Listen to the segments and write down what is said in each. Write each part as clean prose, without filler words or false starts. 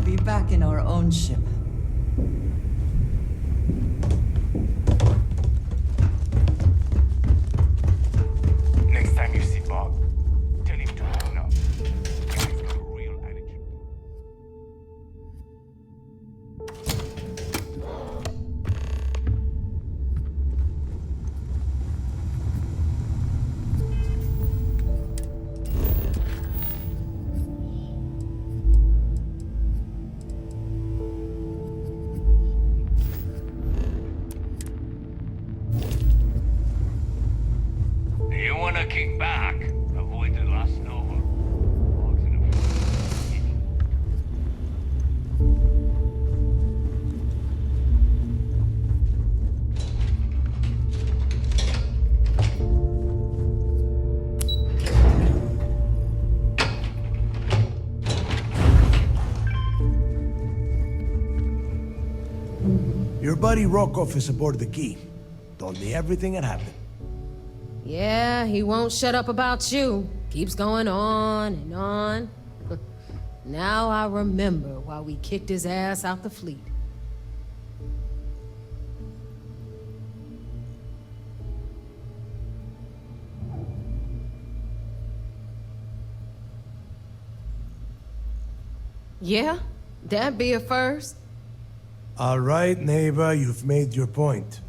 be back in our own ship. Next time you see Bob, tell him to open up. He's got a real attitude. You wanna kick back? Avoid the last Nova. Logs in a Your buddy Rokov is aboard the Key. Told me everything that happened. Yeah, he won't shut up about you. Keeps going on and on. Now I remember why we kicked his ass out the fleet. Yeah, that'd be a first. All right, neighbor, you've made your point.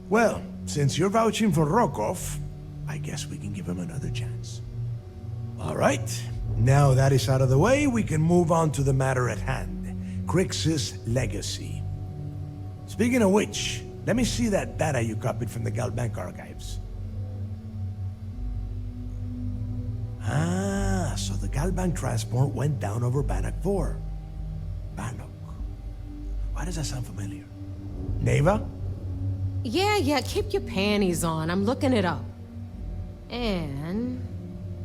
Well, since you're vouching for Rokov, I guess we can give him another chance. All right, now that is out of the way, we can move on to the matter at hand. Crix's legacy. Speaking of which, let me see that data you copied from the Galbank archives. Ah, so the Galbank transport went down over Bannock 4. Bannock. Why does that sound familiar? Neva? Yeah, keep your panties on. I'm looking it up. And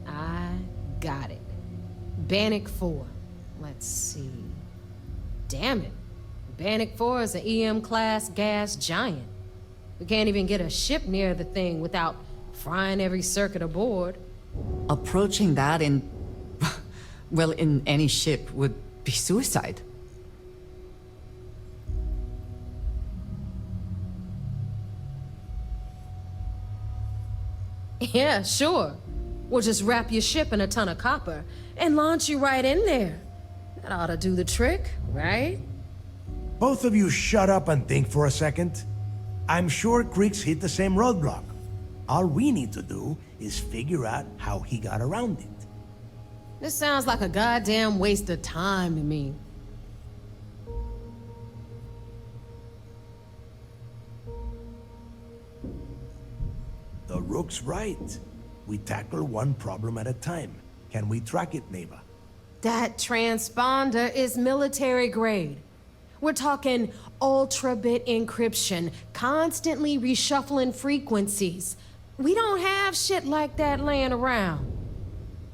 I got it. Bannock 4. Let's see. Damn it. Bannock 4 is an EM-class gas giant. We can't even get a ship near the thing without frying every circuit aboard. Approaching that in... well, in any ship would be suicide. Yeah, sure. We'll just wrap your ship in a ton of copper and launch you right in there. That ought to do the trick, right? Both of you shut up and think for a second. I'm sure Crix hit the same roadblock. All we need to do is figure out how he got around it. This sounds like a goddamn waste of time to me. The Rook's right. We tackle one problem at a time. Can we track it, Neva? That transponder is military grade. We're talking ultra-bit encryption, constantly reshuffling frequencies. We don't have shit like that laying around.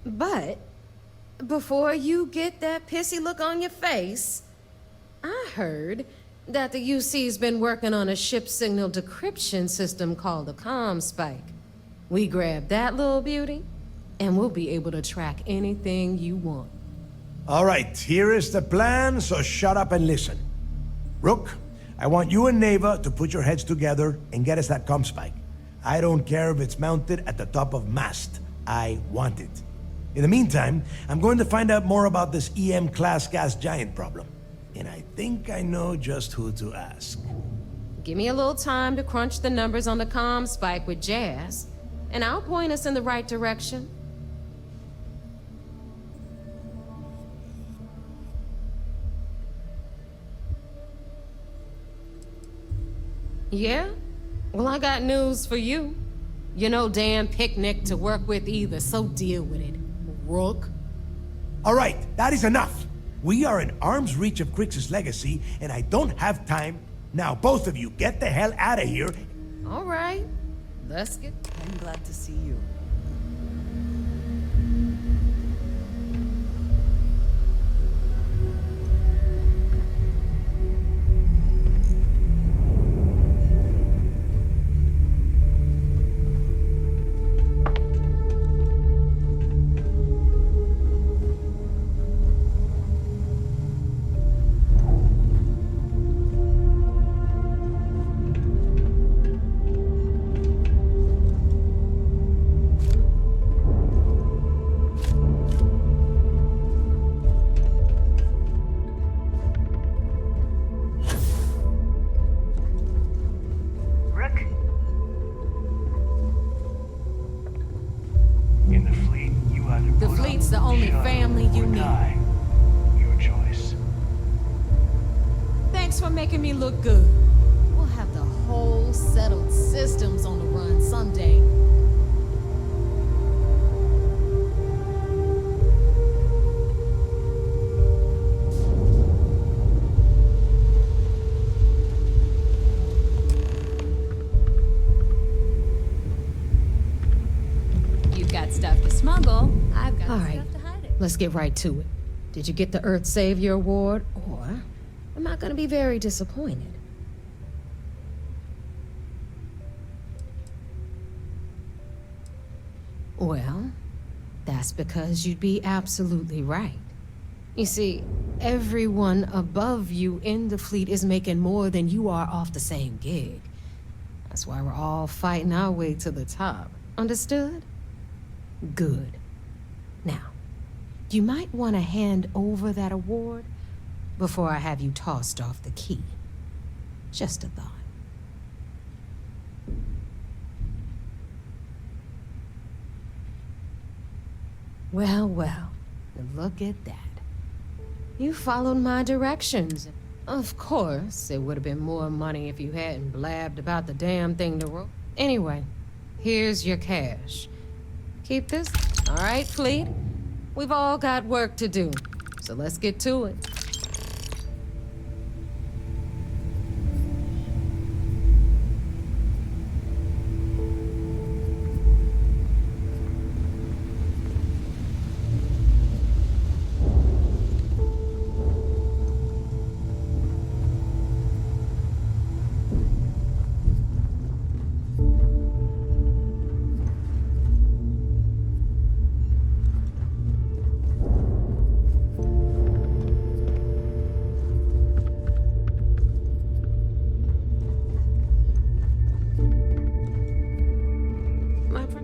But before you get that pissy look on your face, I heard that the UC's been working on a ship signal decryption system called the ComSpike. We grab that little beauty, and we'll be able to track anything you want. All right, here is the plan, so shut up and listen. Rook, I want you and Neva to put your heads together and get us that ComSpike. I don't care if it's mounted at the top of mast. I want it. In the meantime, I'm going to find out more about this EM-class gas giant problem. And I think I know just who to ask. Give me a little time to crunch the numbers on the ComSpike with Jazz, and I'll point us in the right direction. Yeah? Well, I got news for you. You're no damn picnic to work with either, so deal with it, Rook. All right, that is enough. We are in arm's reach of Crix's legacy, and I don't have time. Now, both of you, get the hell out of here. All right, let's get... I'm glad to see you. die. Your choice. Thanks for making me look good. We'll have the whole settled systems on the run someday. You've got stuff to smuggle. I've got All right, stuff to hide it. let's get right to it. Did you get the Earth Savior Award, or am I gonna be very disappointed? Well, that's because you'd be absolutely right. You see, everyone above you in the fleet is making more than you are off the same gig. That's why we're all fighting our way to the top. Understood? Good. Now, you might want to hand over that award before I have you tossed off the key. Just a thought. Well, well, look at that. You followed my directions. Of course, it would have been more money if you hadn't blabbed about the damn thing to roll. Anyway, here's your cash. Keep this. All right, Fleet? We've all got work to do, so let's get to it.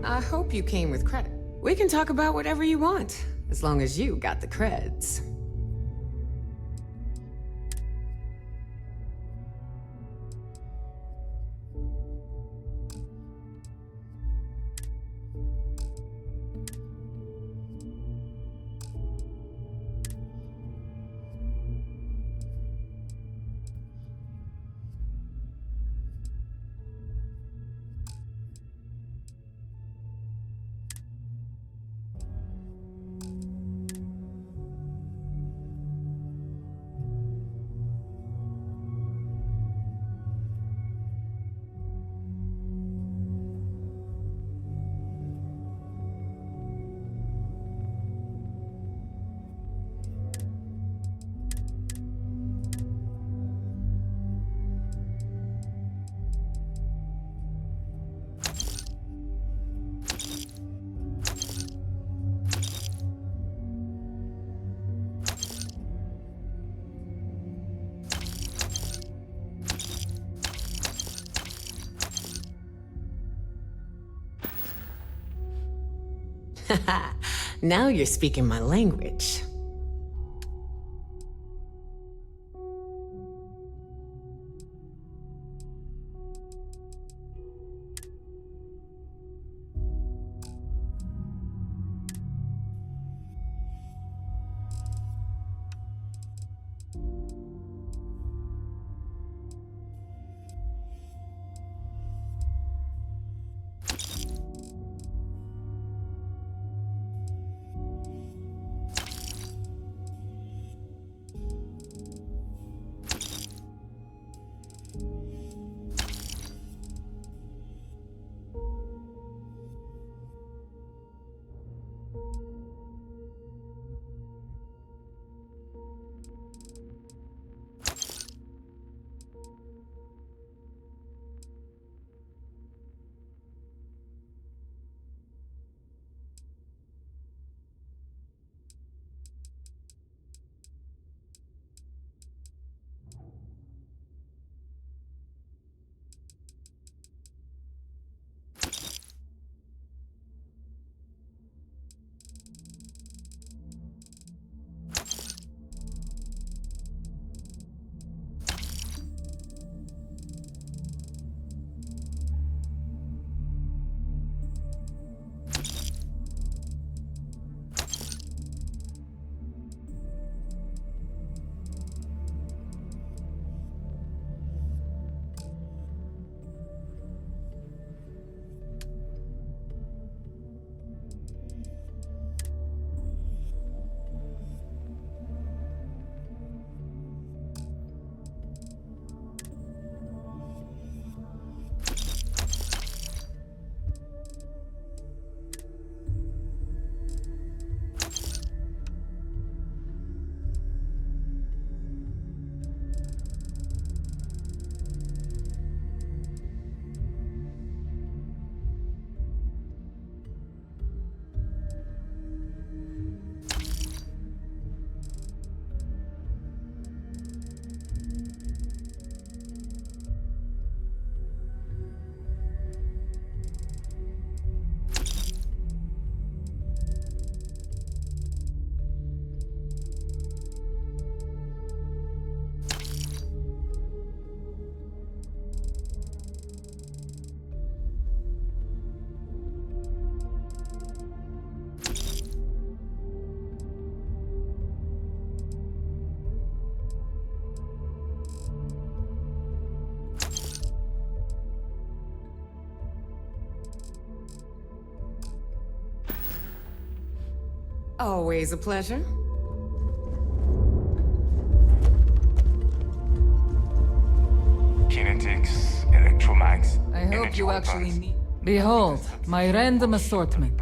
I hope you came with credit. We can talk about whatever you want, as long as you got the creds. Now you're speaking my language. Always a pleasure. Kinetics, electromags. I hope you actually need. Behold, my random assortment.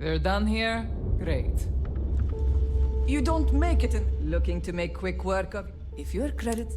We're done here? Great. You don't make it in looking to make quick work of. If your credit.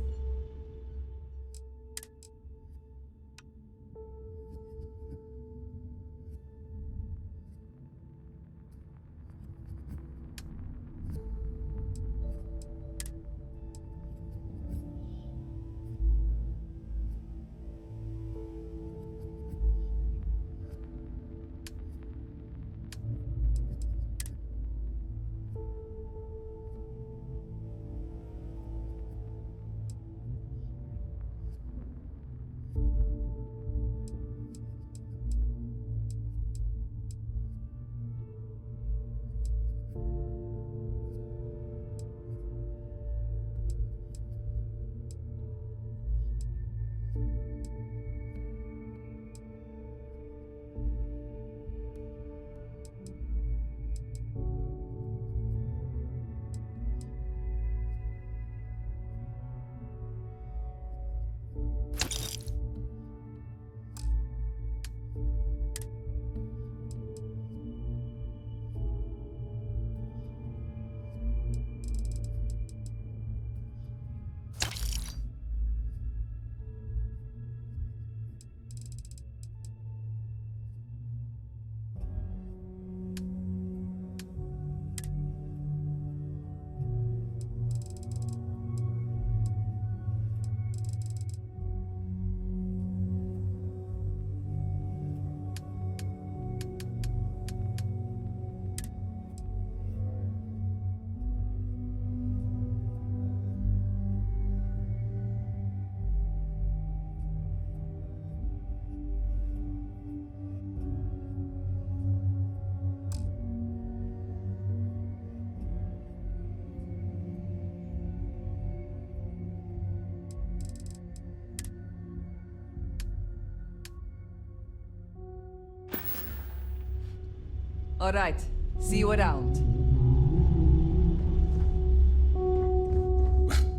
All right. See you around.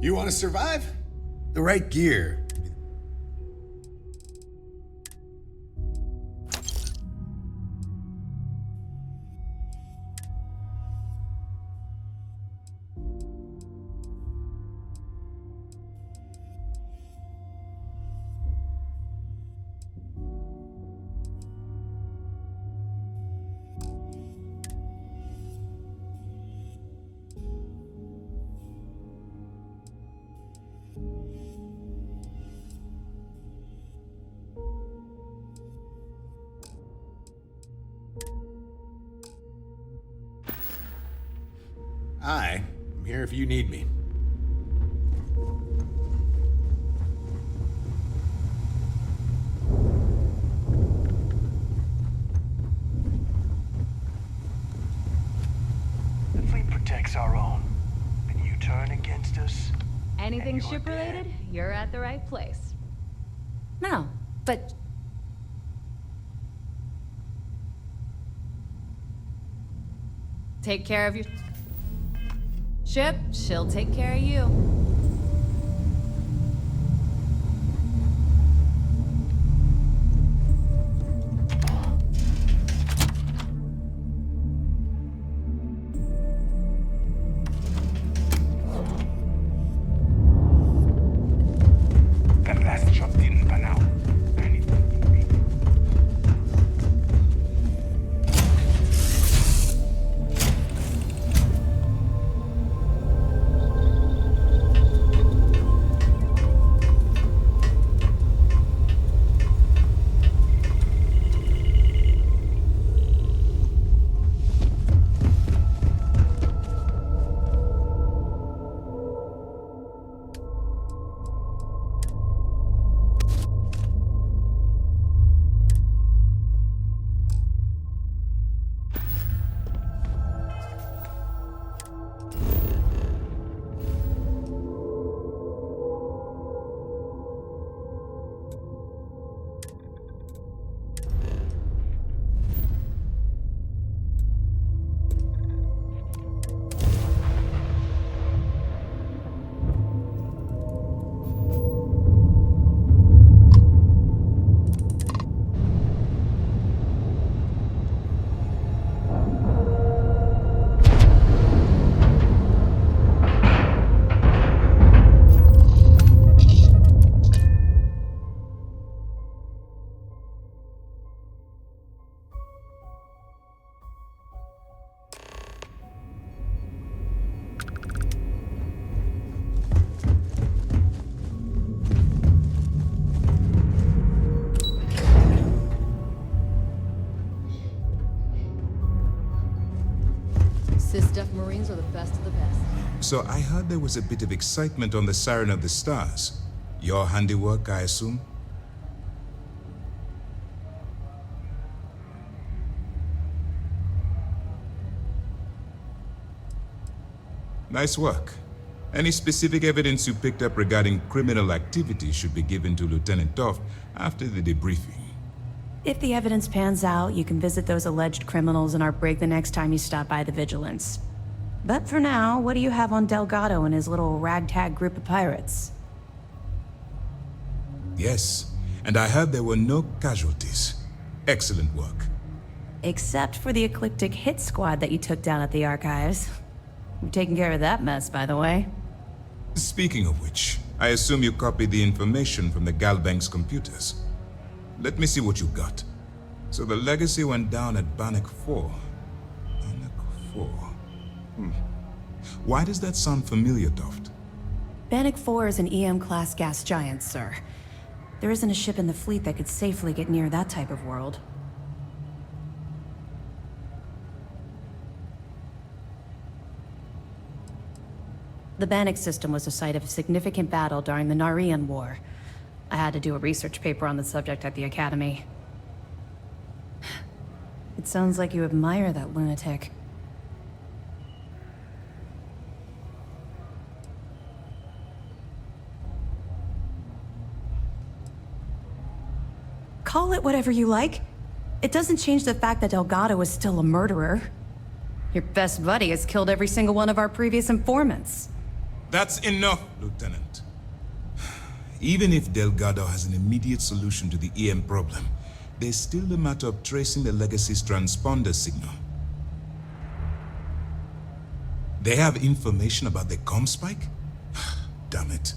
You want to survive? The right gear. I'm here if you need me. The fleet protects our own, and you turn against us. Anything and you're ship-related, dead. you're at the right place. No, but... Take care of your... ship, she'll take care of you. Marines are the best of the best. So I heard there was a bit of excitement on the Siren of the Stars. Your handiwork, I assume? Nice work. Any specific evidence you picked up regarding criminal activity should be given to Lieutenant Toft after the debriefing. If the evidence pans out, you can visit those alleged criminals in our brig the next time you stop by the Vigilance. But for now, what do you have on Delgado and his little ragtag group of pirates? Yes, and I heard there were no casualties. Excellent work. Except for the eclectic hit squad that you took down at the archives. We're taking care of that mess, by the way. Speaking of which, I assume you copied the information from the Galbank's computers. Let me see what you got. So the legacy went down at Bannock 4. Bannock 4. Why does that sound familiar, Toft? Bannock 4 is an EM-class gas giant, sir. There isn't a ship in the fleet that could safely get near that type of world. The Bannock system was the site of a significant battle during the Narian War. I had to do a research paper on the subject at the Academy. It sounds like you admire that lunatic. Call it whatever you like. It doesn't change the fact that Delgado is still a murderer. Your best buddy has killed every single one of our previous informants. That's enough, Lieutenant. Even if Delgado has an immediate solution to the EM problem, there's still the matter of tracing the Legacy's transponder signal. They have information about the comm spike? Damn it.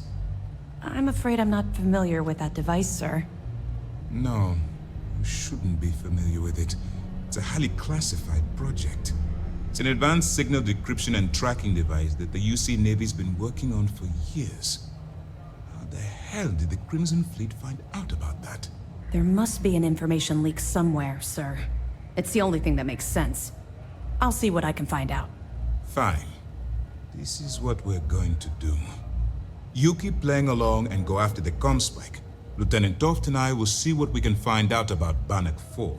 I'm afraid I'm not familiar with that device, sir. No, you shouldn't be familiar with it. It's a highly classified project. It's an advanced signal decryption and tracking device that the UC Navy's been working on for years. How the hell did the Crimson Fleet find out about that? There must be an information leak somewhere, sir. It's the only thing that makes sense. I'll see what I can find out. Fine. This is what we're going to do. You keep playing along and go after the comm spike. Lieutenant Toft and I will see what we can find out about Bannock 4.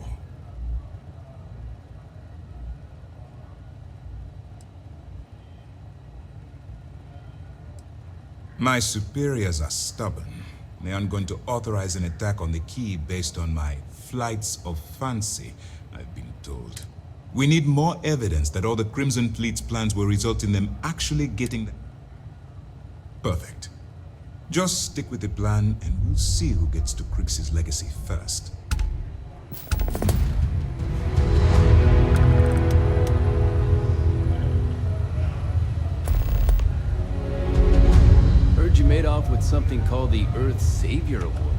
My superiors are stubborn. They aren't going to authorize an attack on the key based on my flights of fancy, I've been told. We need more evidence that all the Crimson Fleet's plans will result in them actually getting the... Perfect. Just stick with the plan and we'll see who gets to Crix's legacy first. You made off with something called the Earth Savior Award.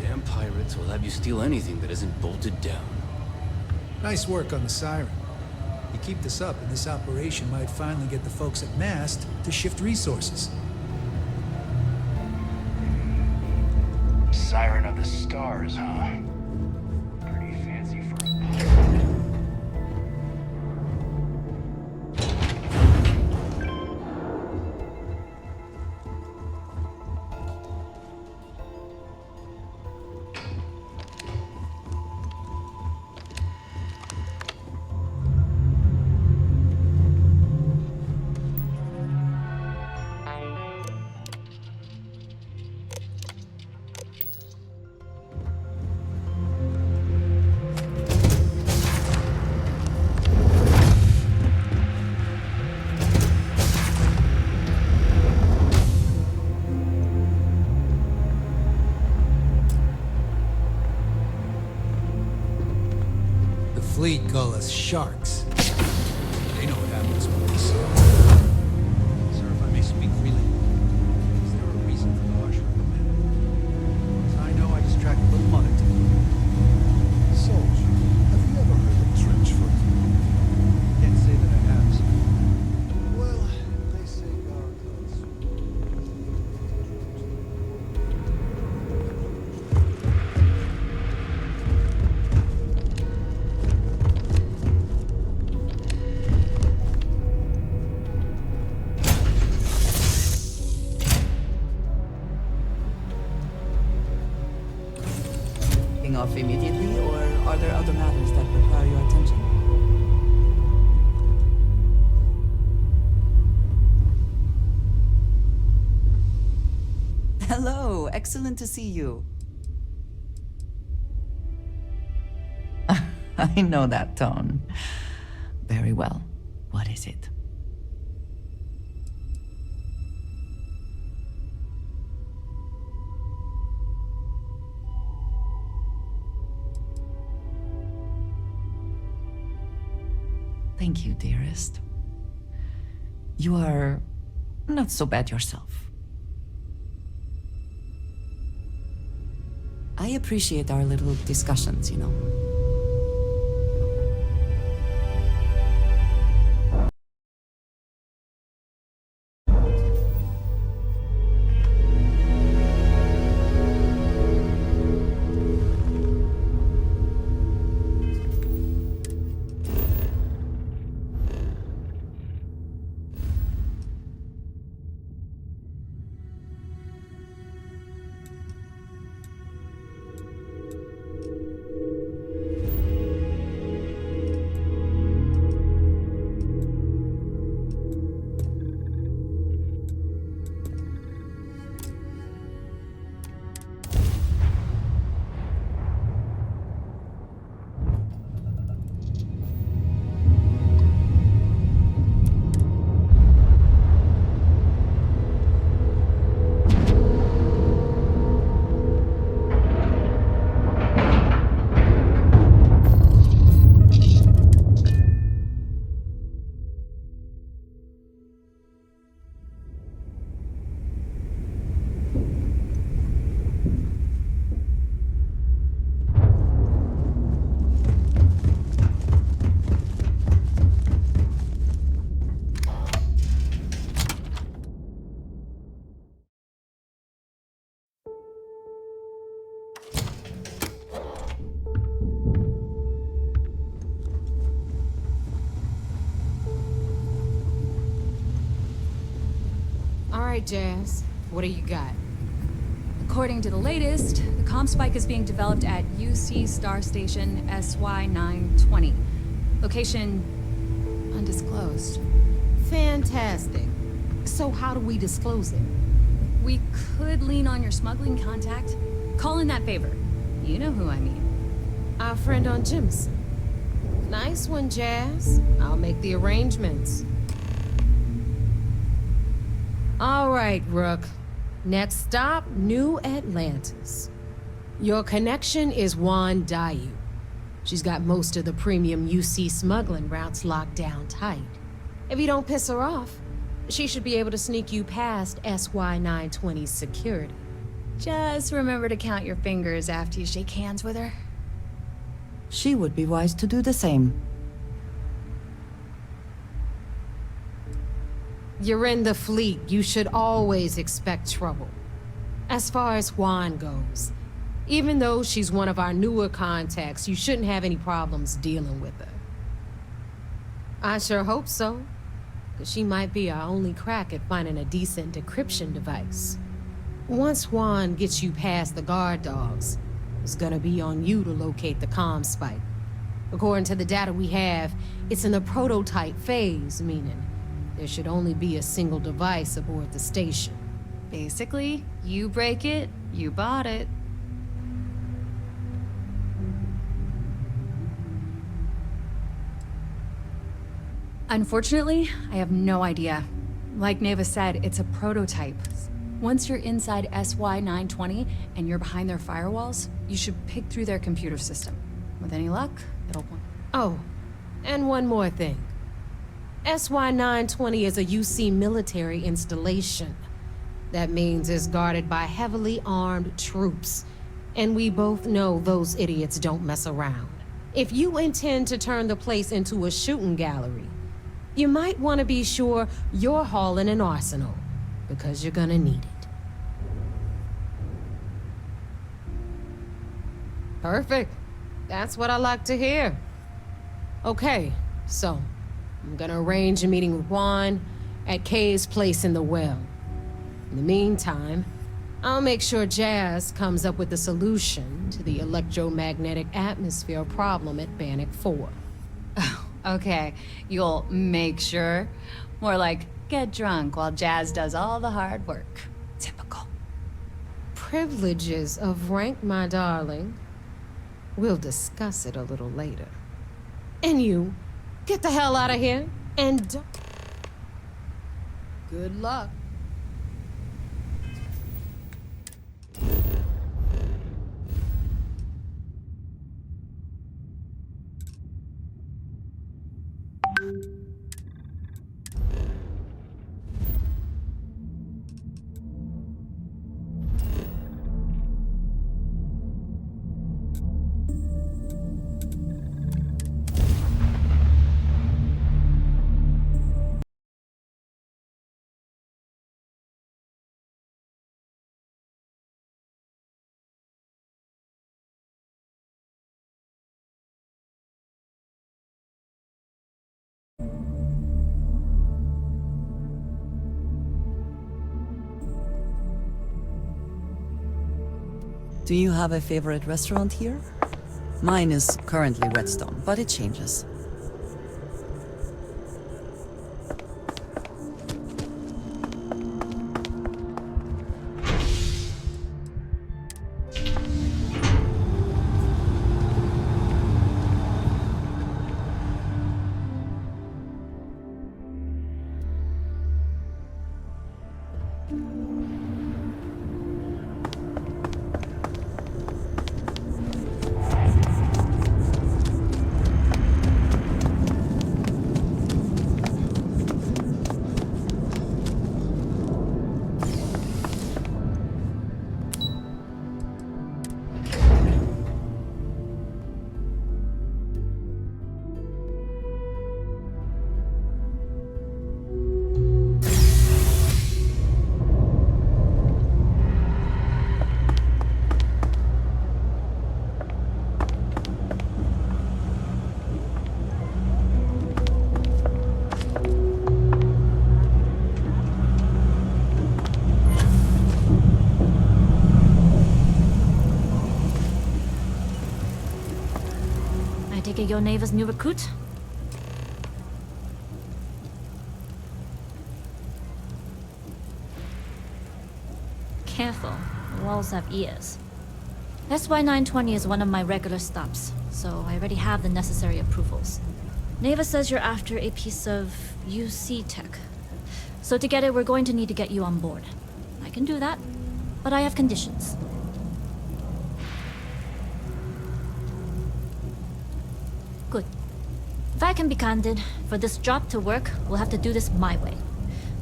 Damn pirates will have you steal anything that isn't bolted down. Nice work on the Siren. You keep this up and this operation might finally get the folks at Mast to shift resources. Siren of the Stars, huh? Pretty fancy for a pirate. Fleet call us sharks. They know what happens when we sail. Sir, if I may speak freely, is there a reason for the harsher command? So I know I distract a little money to you. Soldier, have you ever heard of trench foot? Can't say that I have, sir. Well, they say God does. taking off immediately, or are there other matters that require your attention? Hello, excellent to see you. I know that tone. Very well. What is it? Thank you, dearest. You are not so bad yourself. I appreciate our little discussions, you know. All right, Jazz. What do you got? According to the latest, the comm spike is being developed at UC Star Station SY920. Location undisclosed. Fantastic. So how do we disclose it? We could lean on your smuggling contact. Call in that favor. You know who I mean. Our friend on Jimson. Nice one, Jazz. I'll make the arrangements. All right, Rook. Next stop, New Atlantis. Your connection is Juan Dayu. She's got most of the premium UC smuggling routes locked down tight. If you don't piss her off, she should be able to sneak you past SY920's security. Just remember to count your fingers after you shake hands with her. She would be wise to do the same. You're in the fleet. You should always expect trouble. As far as Juan goes, even though she's one of our newer contacts, you shouldn't have any problems dealing with her. I sure hope so, because she might be our only crack at finding a decent decryption device. Once Juan gets you past the guard dogs, it's gonna be on you to locate the comm spike. According to the data we have, it's in the prototype phase, meaning there should only be a single device aboard the station. Basically, you break it, you bought it. Unfortunately, I have no idea. Like Neva said, it's a prototype. Once you're inside SY920 and you're behind their firewalls, you should pick through their computer system. With any luck, it'll point. Oh, and one more thing. SY920 is a UC military installation. That means it's guarded by heavily armed troops. And we both know those idiots don't mess around. If you intend to turn the place into a shooting gallery, you might want to be sure you're hauling an arsenal, because you're gonna need it. Perfect. That's what I like to hear. Okay, so I'm gonna arrange a meeting with Juan at Kay's place in the well. In the meantime, I'll make sure Jazz comes up with a solution to the electromagnetic atmosphere problem at Bannock 4. Okay, you'll make sure. More like, get drunk while Jazz does all the hard work. Typical. Privileges of rank, my darling. We'll discuss it a little later. And you, get the hell out of here, and don't... Good luck. Do you have a favorite restaurant here? Mine is currently Redstone, but it changes. Your neighbor's new recruit? Careful, the walls have ears. SY920 is one of my regular stops, so I already have the necessary approvals. Neva says you're after a piece of UC tech. So to get it, we're going to need to get you on board. I can do that, but I have conditions. Good. If I can be candid, for this job to work, we'll have to do this my way.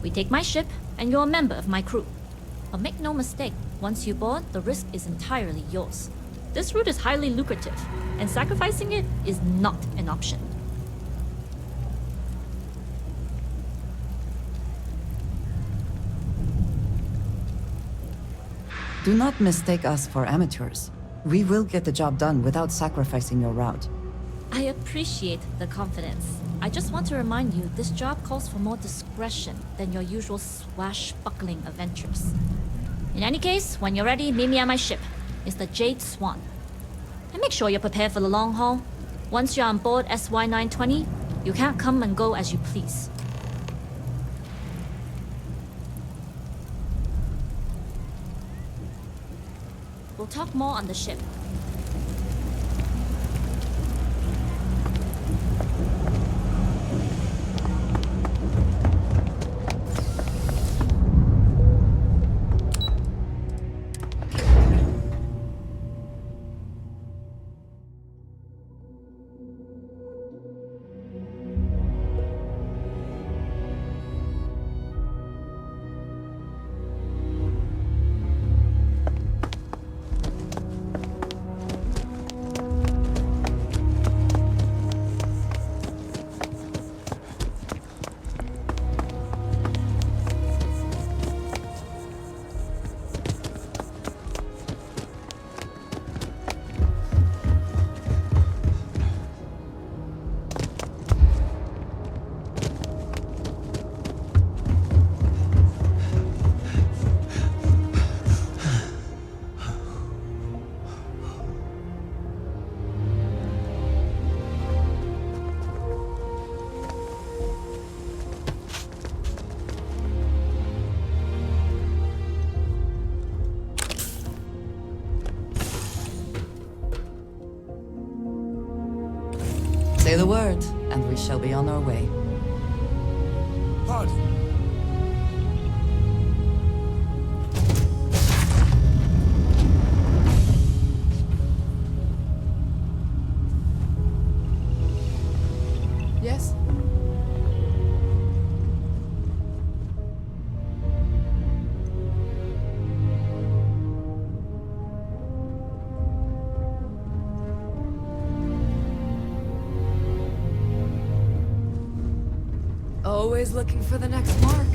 We take my ship, and you're a member of my crew. But make no mistake, once you board, the risk is entirely yours. This route is highly lucrative, and sacrificing it is not an option. Do not mistake us for amateurs. We will get the job done without sacrificing your route. I appreciate the confidence. I just want to remind you, this job calls for more discretion than your usual swashbuckling adventures. In any case, when you're ready, meet me at my ship. It's the Jade Swan. And make sure you're prepared for the long haul. Once you're on board SY920, you can't come and go as you please. We'll talk more on the ship. Say the word, and we shall be on our way. Pardon. Yes? Always looking for the next mark.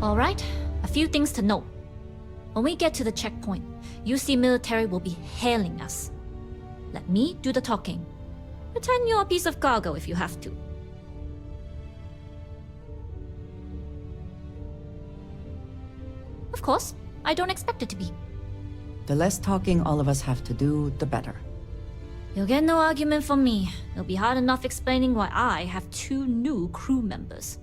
All right, a few things to note. When we get to the checkpoint, UC military will be hailing us. Let me do the talking. Pretend you're a piece of cargo if you have to. Of course, I don't expect it to be. The less talking all of us have to do, the better. You'll get no argument from me. It'll be hard enough explaining why I have 2 new crew members.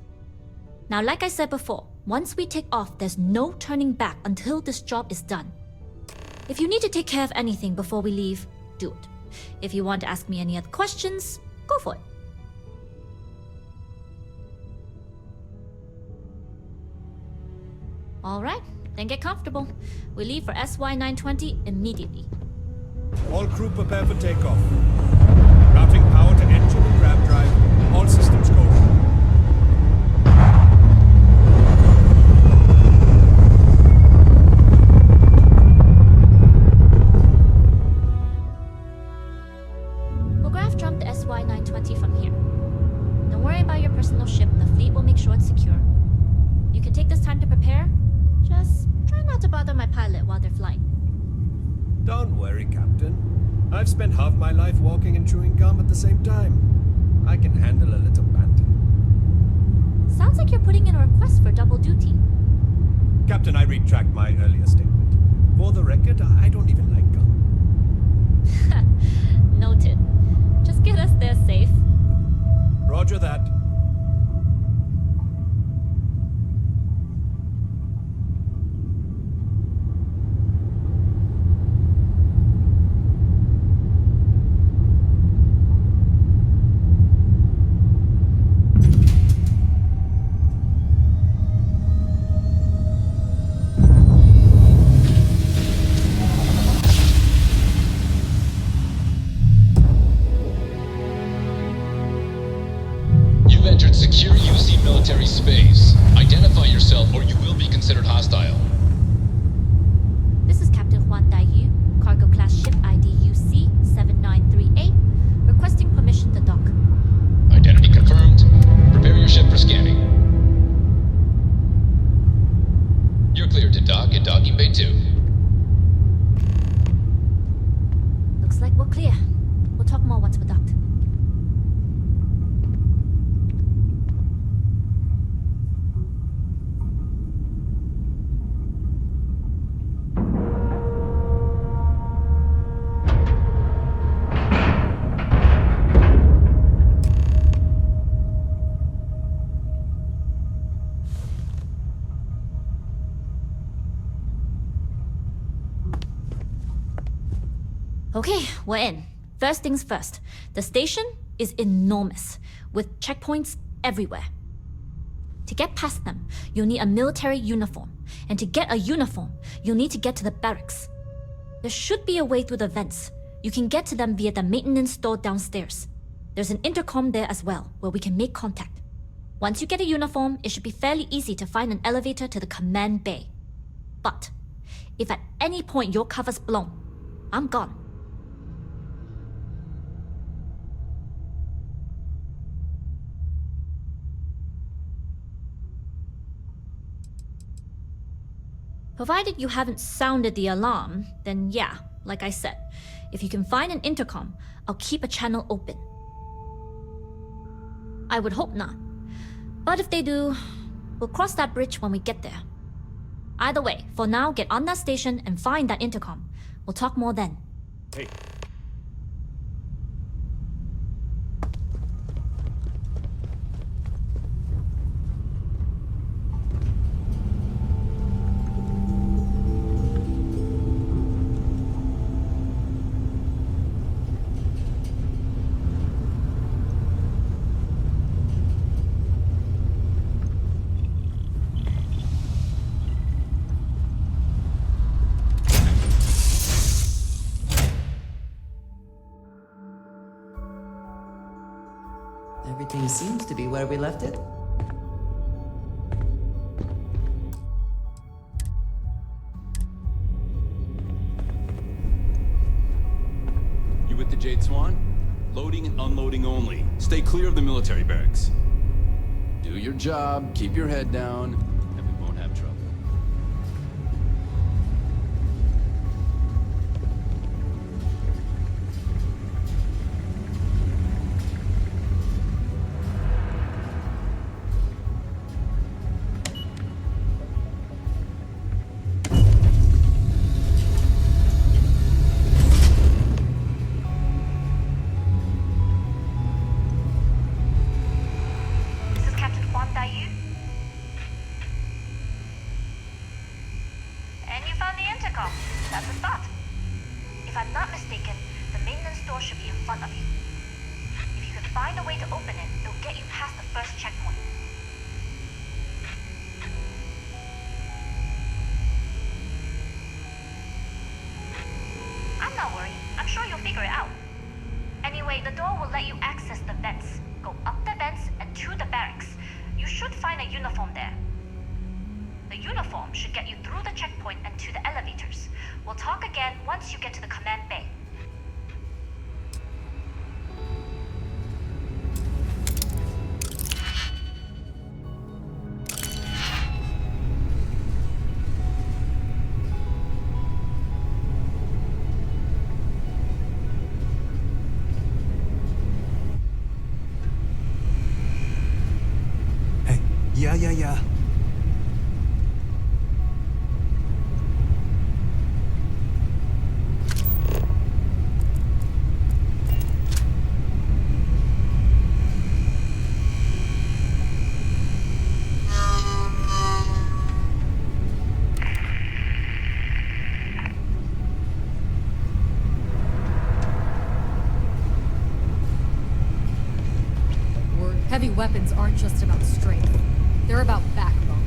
Now, like I said before, once we take off, there's no turning back until this job is done. If you need to take care of anything before we leave, do it. If you want to ask me any other questions, go for it. Alright, then get comfortable. We leave for SY-920 immediately. All crew prepare for takeoff. Routing power to engine and grab drive. All systems go. We'll graph jump the SY-920 from here. Don't worry about your personal ship. The fleet will make sure it's secure. You can take this time to prepare. Just try not to bother my pilot while they're flying. Don't worry, Captain. I've spent half my life walking and chewing gum at the same time. I can handle a little banter. Sounds like you're putting in a request for double duty. Captain, I retract my earlier statement. For the record, I don't even like gum. Noted. Just get us there safe. Roger that. Secure UC military space. Identify yourself or you will be considered hostile. This is Captain Huan Daiyu, cargo class ship ID UC 7938, requesting permission to dock. Identity confirmed. Prepare your ship for scanning. You're cleared to dock at docking bay 2. Looks like we're clear. We'll talk more once we're docked. Okay, we're in. First things first. The station is enormous, with checkpoints everywhere. To get past them, you'll need a military uniform. And to get a uniform, you'll need to get to the barracks. There should be a way through the vents. You can get to them via the maintenance store downstairs. There's an intercom there as well, where we can make contact. Once you get a uniform, it should be fairly easy to find an elevator to the command bay. But if at any point your cover's blown, I'm gone. Provided you haven't sounded the alarm, then yeah, like I said, if you can find an intercom, I'll keep a channel open. I would hope not. But if they do, we'll cross that bridge when we get there. Either way, for now, get on that station and find that intercom. We'll talk more then. Hey. Everything seems to be where we left it. You with the Jade Swan? Loading and unloading only. Stay clear of the military barracks. Do your job, keep your head down, and we won't have trouble. Yeah. Heavy weapons aren't just about strength. They're about backbone.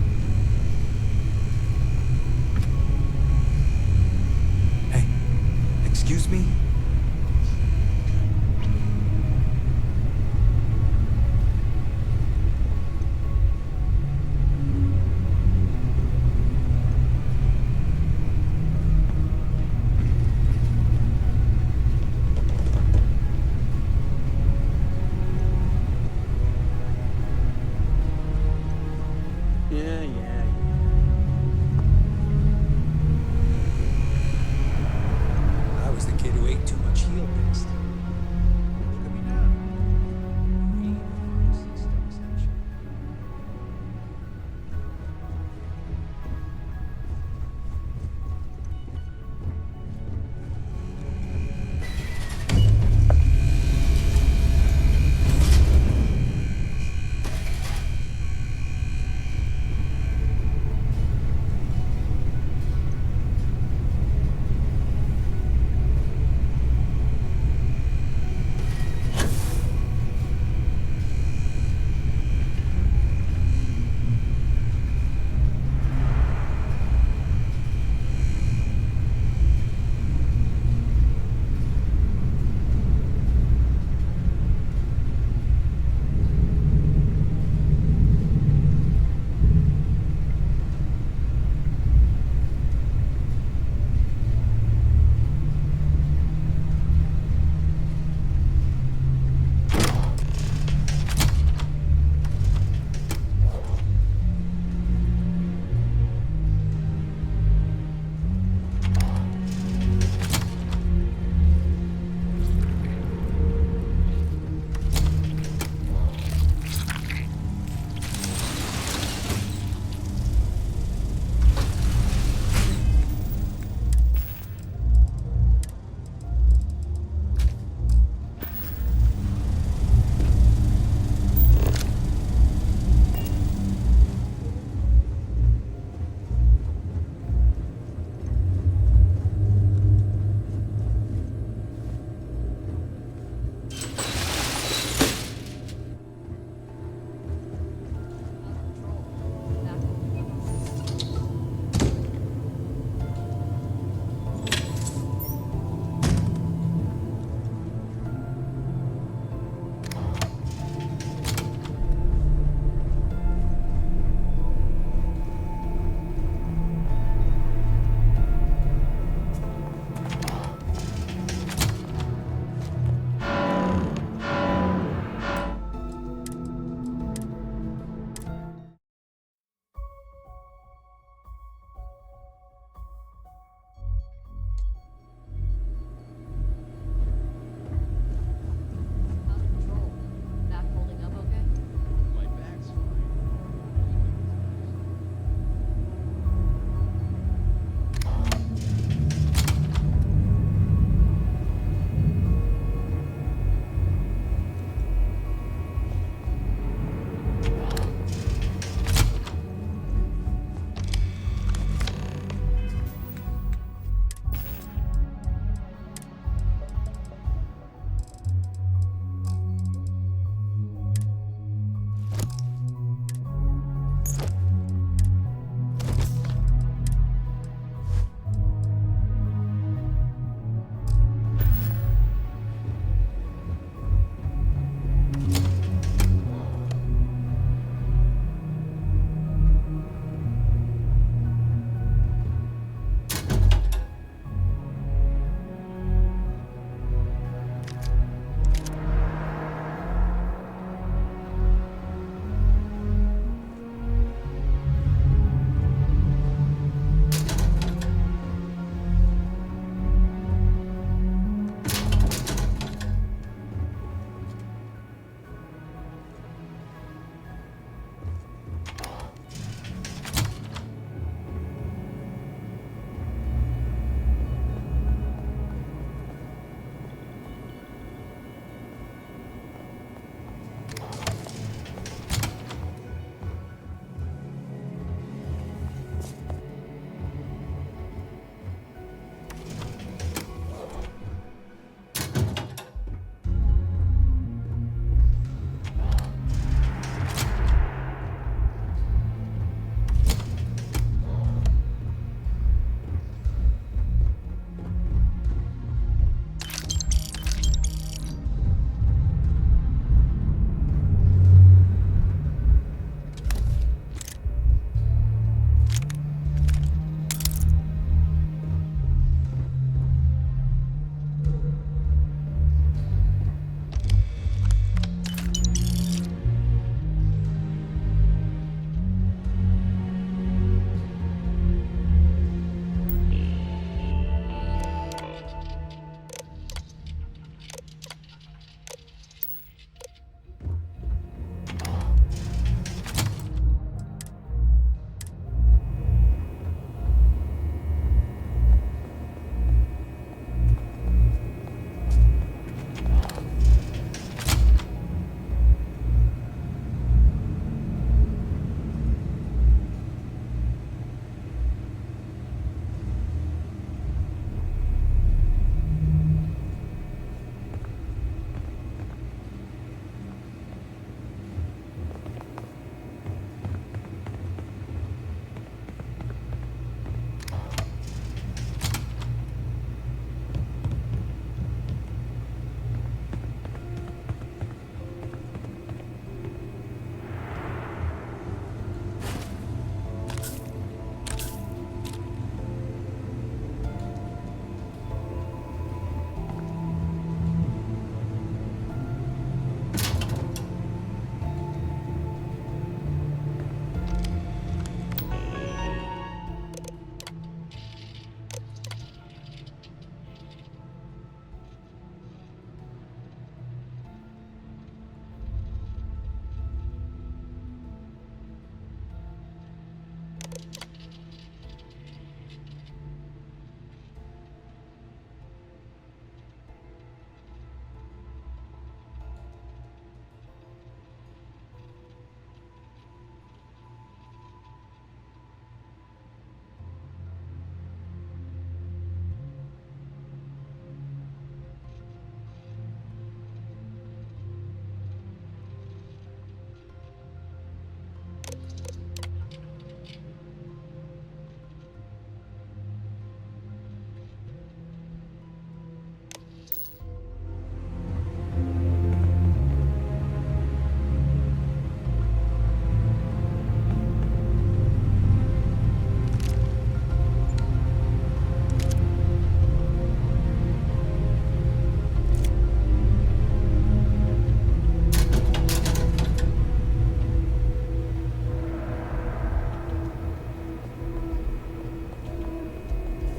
Hey, excuse me?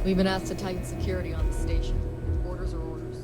We've been asked to tighten security on the station. Orders are orders.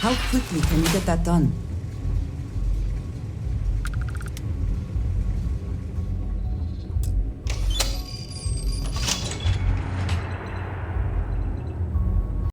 How quickly can you get that done?